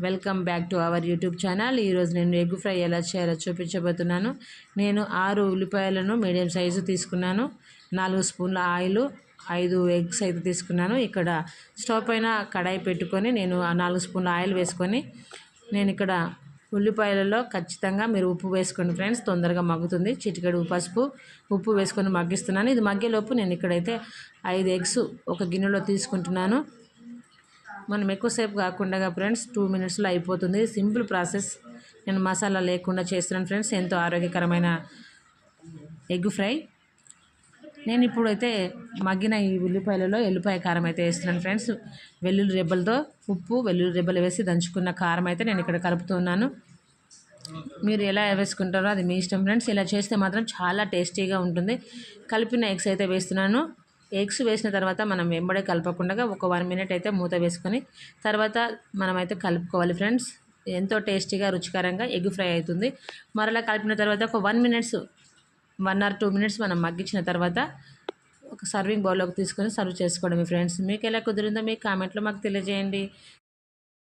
Welcome back to our YouTube channel. ఈరోజు నేను egg fry ఎలా చేయాలో చూపించబోతున్నాను. నేను 6 ఉల్లిపాయలను మీడియం సైజు తీసుకున్నాను. 4 స్పూన్ల ఆయిల్, 5 ఎగ్స్ అయితే తీసుకున్నాను. ఇక్కడ స్టవ్ పైన కడాయి పెట్టుకొని నేను 4 స్పూన్ల ఆయిల్ వేసుకొని నేను ఇక్కడ ఉల్లిపాయలలో ఖచ్చితంగా మీరు ఉప్పు వేసుకోండి ఫ్రెండ్స్, తొందరగా మగ్గుతుంది. చిటికెడు పసుపు, ఉప్పు వేసుకొని మగ్గిస్తున్నాను. ఇది మగ్గేలోపు నేను ఇక్కడైతే 5 ఎగ్స్ ఒక గిన్నెలో తీసుకుంటున్నాను. మనం ఎక్కువసేపు కాకుండా ఫ్రెండ్స్ 2 మినిట్స్లో అయిపోతుంది. Simple process. నేను మసాలా లేకుండా చేస్తున్నాను ఫ్రెండ్స్. ఎంతో ఆరోగ్యకరమైన ఎగ్ ఫ్రై. నేను ఇప్పుడైతే మగ్గిన ఈ ఉల్లిపాయలలో ఎల్లిపాయ కారం అయితే వేస్తున్నాను ఫ్రెండ్స్. వెల్లుల్లి రెబ్బలతో ఉప్పు, వెల్లుల్లి రెబ్బలు వేసి దంచుకున్న కారం అయితే నేను ఇక్కడ కలుపుతున్నాను. మీరు ఎలా వేసుకుంటారో అది మీ ఇష్టం ఫ్రెండ్స్. ఇలా చేస్తే మాత్రం చాలా టేస్టీగా ఉంటుంది. కలిపిన ఎగ్స్ అయితే వేస్తున్నాను. ఎగ్స్ వేసిన తర్వాత మనం వెంబడే కలపకుండా ఒక 1 మినిట్ అయితే మూత వేసుకొని తర్వాత మనమైతే కలుపుకోవాలి ఫ్రెండ్స్. ఎంతో టేస్టీగా రుచికరంగా ఎగ్ ఫ్రై అవుతుంది. మరలా కలిపిన తర్వాత ఒక 1 or 2 మినిట్స్ మనం మగ్గించిన తర్వాత ఒక సర్వింగ్ బౌల్లోకి తీసుకొని సర్వ్ చేసుకోవడమే ఫ్రెండ్స్. మీకు ఎలా కుదిరిందో మీ కామెంట్లో మాకు తెలియజేయండి.